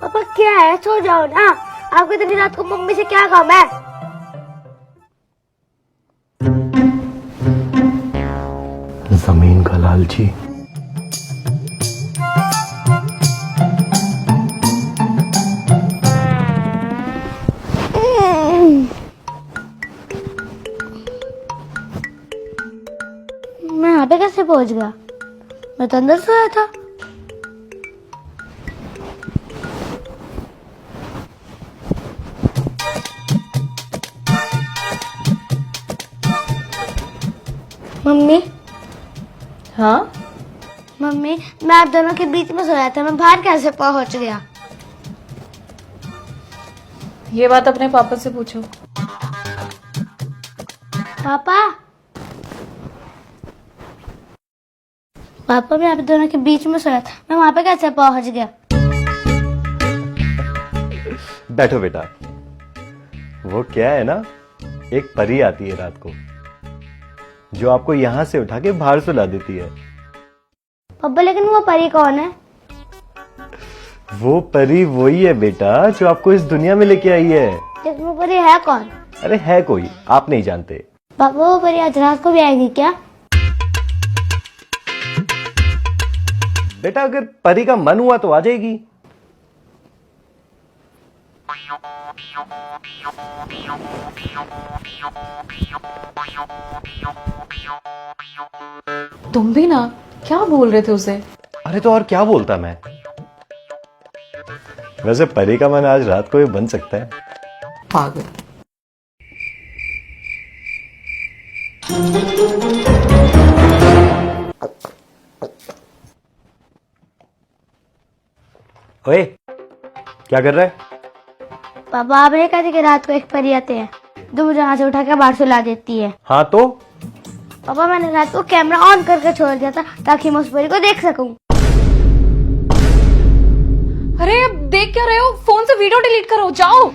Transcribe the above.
पापा क्या है, सो जाओ ना। आपको इतनी रात को मम्मी से क्या काम है? जमीन का लालची। मैं यहाँ पे कैसे पहुंच गया? मैं तो अंदर सोया था। मम्मी, हाँ, मम्मी मैं आप दोनों के बीच में सोया था, मैं बाहर कैसे पहुंच गया? ये बात अपने पापा से पूछो। पापा, पापा मैं आप दोनों के बीच में सोया था, मैं वहां पे कैसे पहुंच गया? बैठो बेटा। वो क्या है ना, एक परी आती है रात को जो आपको यहां से उठा के बाहर सुला देती है। पापा लेकिन वो परी कौन है? वो परी वही है बेटा जो आपको इस दुनिया में लेके आई है। लेकिन वो परी है कौन? अरे है कोई, आप नहीं जानते। पापा वो परी आज रात को भी आएगी क्या? बेटा अगर परी का मन हुआ तो आ जाएगी। तुम भी ना, क्या बोल रहे थे उसे? अरे तो और क्या बोलता मैं। वैसे परी का मन आज रात को भी बन सकता है। पागल। ओए, क्या कर रहा है? पापा आप नहीं कहते कि रात को एक परी आते हैं जो मुझे यहाँ से उठा के बाहर सुला देती है? हाँ तो पापा मैंने रात को कैमरा ऑन करके छोड़ दिया था ताकि मैं उस परी को देख सकूं। अरे अब देख क्या रहे हो? फोन से वीडियो डिलीट करो, जाओ।